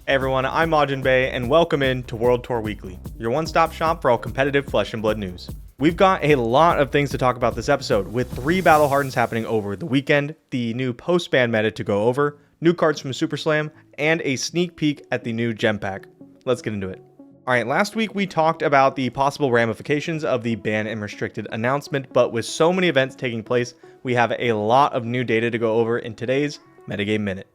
Hey everyone, I'm Majiin and welcome in to World Tour Weekly, your one-stop shop for all competitive Flesh and Blood news. We've got a lot of things to talk about this episode, with 3 Battle Hardens happening over the weekend, the new post-ban meta to go over, new cards from Super Slam, and a sneak peek at the new gem pack. Let's get into it. Alright, last week we talked about the possible ramifications of the ban and restricted announcement, but with so many events taking place, we have a lot of new data to go over in today's Metagame Minute.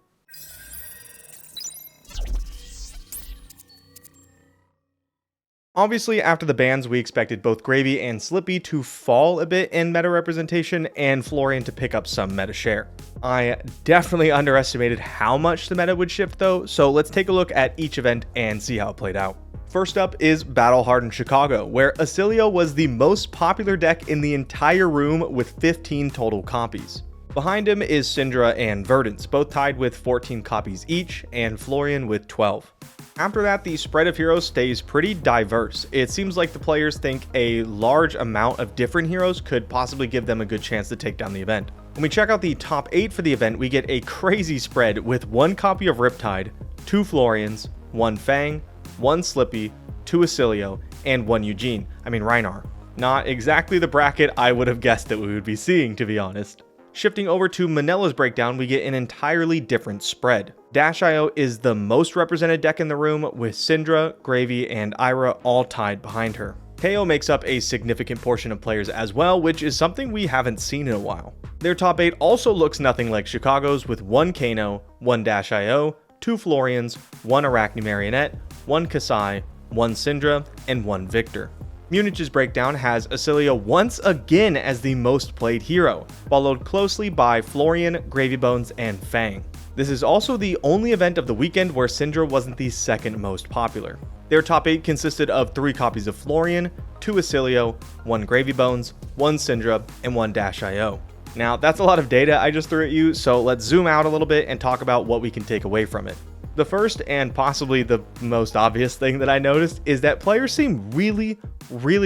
Obviously, after the bans, we expected both Gravy and Slippy to fall a bit in meta representation and Florian to pick up some meta share. I definitely underestimated how much the meta would shift though, so let's take a look at each event and see how it played out. First up is Battle Hardened Chicago, where Acilio was the most popular deck in the entire room with 15 total copies. Behind him is Syndra and Verdance, both tied with 14 copies each, and Florian with 12. After that, the spread of heroes stays pretty diverse. It seems like the players think a large amount of different heroes could possibly give them a good chance to take down the event. When we check out the top 8 for the event, we get a crazy spread with 1 copy of Riptide, 2 Florians, 1 Fang, 1 Slippy, 2 Acilio, and 1 Reinar. Not exactly the bracket I would have guessed that we would be seeing, to be honest. Shifting over to Manila's breakdown, we get an entirely different spread. Dash.io is the most represented deck in the room, with Syndra, Gravy, and Ira all tied behind her. KO makes up a significant portion of players as well, which is something we haven't seen in a while. Their top 8 also looks nothing like Chicago's, with 1 Kano, 1 Dash.io, 2 Florians, 1 Arachne Marionette, 1 Kasai, 1 Syndra, and 1 Victor. Munich's breakdown has Acilio once again as the most played hero, followed closely by Florian, Gravy Bones, and Fang. This is also the only event of the weekend where Syndra wasn't the second most popular. Their top 8 consisted of 3 copies of Florian, 2 Acilio, 1 Gravy Bones, 1 Syndra, and 1 Dash.io. Now, that's a lot of data I just threw at you, so let's zoom out a little bit and talk about what we can take away from it. The first and possibly the most obvious thing that I noticed is that players seem really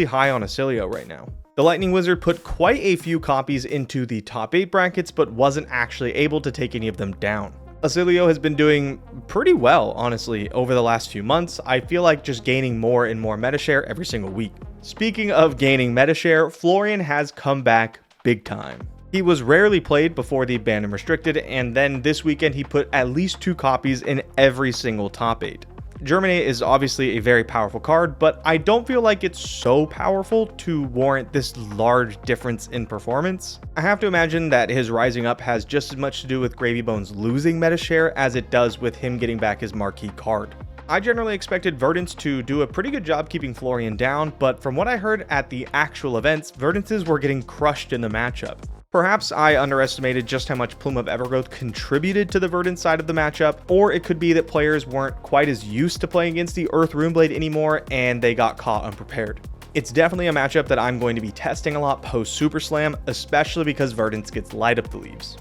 high on Acilio right now. The Lightning Wizard put quite a few copies into the top 8 brackets, but wasn't actually able to take any of them down. Acilio has been doing pretty well, honestly, over the last few months. I feel like just gaining more and more meta share every single week. Speaking of gaining meta share, Florian has come back big time. He was rarely played before the ban and restricted, and then this weekend he put at least 2 copies in every single top 8. Germinate is obviously a very powerful card, but I don't feel like it's so powerful to warrant this large difference in performance. I have to imagine that his rising up has just as much to do with Gravy Bones losing meta share as it does with him getting back his marquee card. I generally expected Verdance to do a pretty good job keeping Florian down, but from what I heard at the actual events, Verdances were getting crushed in the matchup. Perhaps I underestimated just how much Plume of Evergrowth contributed to the Verdant side of the matchup, or it could be that players weren't quite as used to playing against the Earth Runeblade anymore and they got caught unprepared. It's definitely a matchup that I'm going to be testing a lot post Super Slam, especially because Verdance gets light up the leaves.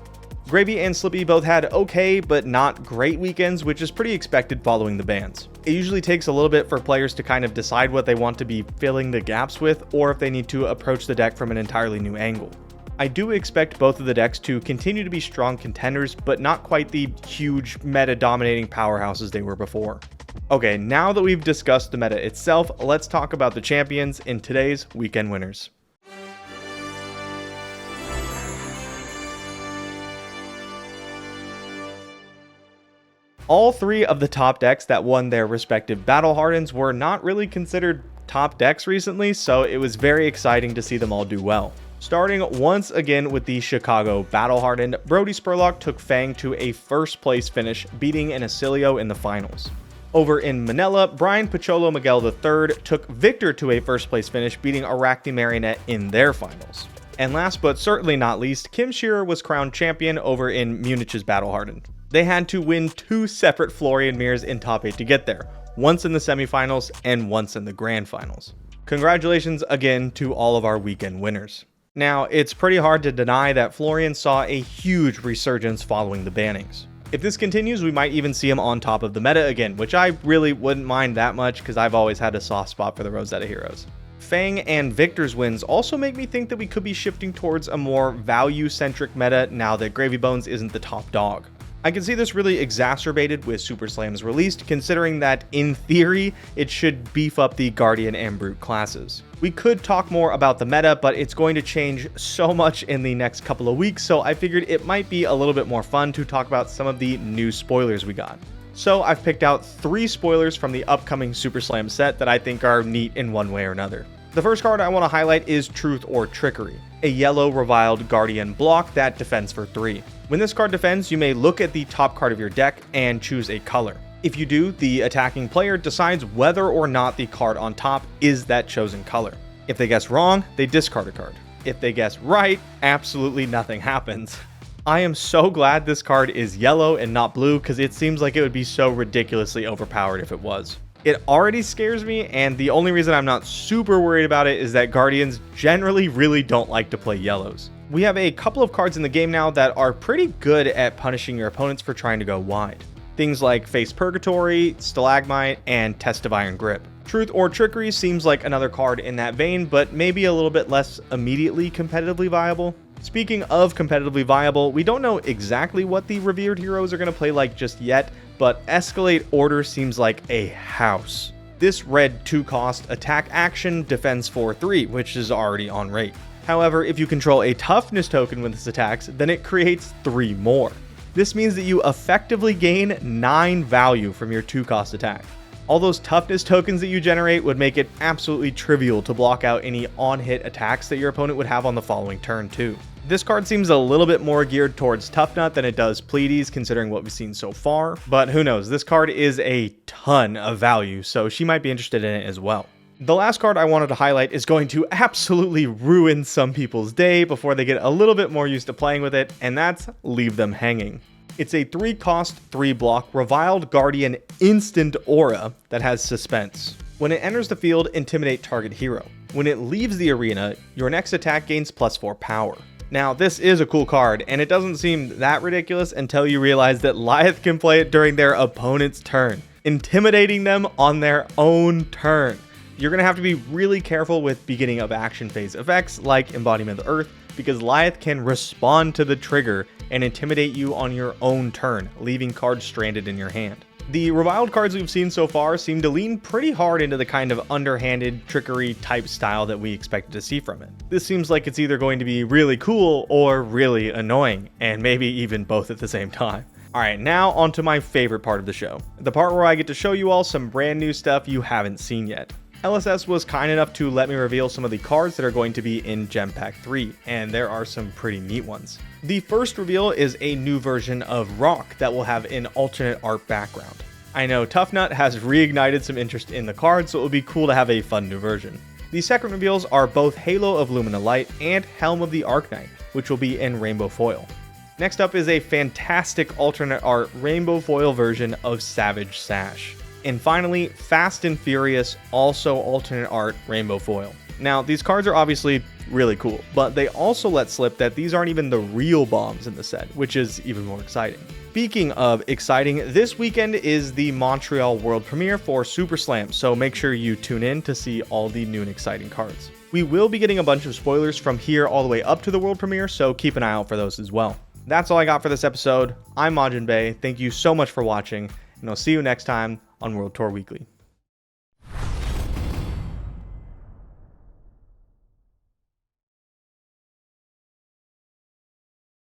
Gravy and Slippy both had okay but not great weekends, which is pretty expected following the bans. It usually takes a little bit for players to kind of decide what they want to be filling the gaps with, or if they need to approach the deck from an entirely new angle. I do expect both of the decks to continue to be strong contenders, but not quite the huge meta-dominating powerhouses they were before. Okay, now that we've discussed the meta itself, let's talk about the champions in today's weekend winners. All 3 of the top decks that won their respective Battle Hardens were not really considered top decks recently, so it was very exciting to see them all do well. Starting once again with the Chicago Battle Hardened, Brody Spurlock took Fang to a first place finish, beating an Acilio in the finals. Over in Manila, Brian Pacholo Miguel III took Victor to a first place finish, beating Arachne Marionette in their finals. And last but certainly not least, Kim Shearer was crowned champion over in Munich's Battle Hardened. They had to win 2 separate Florian mirrors in top 8 to get there, once in the semifinals and once in the grand finals. Congratulations again to all of our weekend winners. Now, it's pretty hard to deny that Florian saw a huge resurgence following the bannings. If this continues, we might even see him on top of the meta again, which I really wouldn't mind that much because I've always had a soft spot for the Rosetta heroes. Fang and Victor's wins also make me think that we could be shifting towards a more value-centric meta now that Gravy Bones isn't the top dog. I can see this really exacerbated with Super Slams released, considering that, in theory, it should beef up the Guardian and Brute classes. We could talk more about the meta, but it's going to change so much in the next couple of weeks, so I figured it might be a little bit more fun to talk about some of the new spoilers we got. So I've picked out 3 spoilers from the upcoming Super Slam set that I think are neat in one way or another. The first card I want to highlight is Truth or Trickery, a yellow reviled Guardian block that defends for 3. When this card defends, you may look at the top card of your deck and choose a color. If you do, the attacking player decides whether or not the card on top is that chosen color. If they guess wrong, they discard a card. If they guess right, absolutely nothing happens. I am so glad this card is yellow and not blue, because it seems like it would be so ridiculously overpowered if it was. It already scares me, and the only reason I'm not super worried about it is that Guardians generally really don't like to play yellows. We have a couple of cards in the game now that are pretty good at punishing your opponents for trying to go wide. Things like Face Purgatory, Stalagmite, and Test of Iron Grip. Truth or Trickery seems like another card in that vein, but maybe a little bit less immediately competitively viable. Speaking of competitively viable, we don't know exactly what the revered heroes are going to play like just yet, but Escalate Order seems like a house. This red 2-cost attack action defends for 3, which is already on rate. However, if you control a toughness token with this attacks, then it creates 3 more. This means that you effectively gain 9 value from your 2-cost attack. All those toughness tokens that you generate would make it absolutely trivial to block out any on-hit attacks that your opponent would have on the following turn too. This card seems a little bit more geared towards Tough Nut than it does Pleiades, considering what we've seen so far, but who knows, this card is a ton of value, so she might be interested in it as well. The last card I wanted to highlight is going to absolutely ruin some people's day before they get a little bit more used to playing with it, and that's Leave Them Hanging. It's a 3-cost, 3-block Reviled Guardian instant aura that has Suspense. When it enters the field, intimidate target hero. When it leaves the arena, your next attack gains +4 power. Now, this is a cool card, and it doesn't seem that ridiculous until you realize that Lyeth can play it during their opponent's turn, intimidating them on their own turn. You're going to have to be really careful with beginning of action phase effects like Embodiment of the Earth, because Lyeth can respond to the trigger and intimidate you on your own turn, leaving cards stranded in your hand. The reviled cards we've seen so far seem to lean pretty hard into the kind of underhanded trickery type style that we expected to see from it. This seems like it's either going to be really cool or really annoying, and maybe even both at the same time. Alright, now on to my favorite part of the show, the part where I get to show you all some brand new stuff you haven't seen yet. LSS was kind enough to let me reveal some of the cards that are going to be in Gem Pack 3, and there are some pretty neat ones. The first reveal is a new version of Rock that will have an alternate art background. I know Tough Nut has reignited some interest in the card, so it would be cool to have a fun new version. The second reveals are both Halo of Lumina Light and Helm of the Arc-Knight, which will be in Rainbow Foil. Next up is a fantastic alternate art Rainbow Foil version of Savage Sash. And finally, Fast and Furious, also alternate art Rainbow Foil. Now, these cards are obviously really cool, but they also let slip that these aren't even the real bombs in the set, which is even more exciting. Speaking of exciting, this weekend is the Montreal World Premiere for Super Slam, so make sure you tune in to see all the new and exciting cards. We will be getting a bunch of spoilers from here all the way up to the World Premiere, so keep an eye out for those as well. That's all I got for this episode. I'm Majiin. Thank you so much for watching, and I'll see you next time on World Tour Weekly.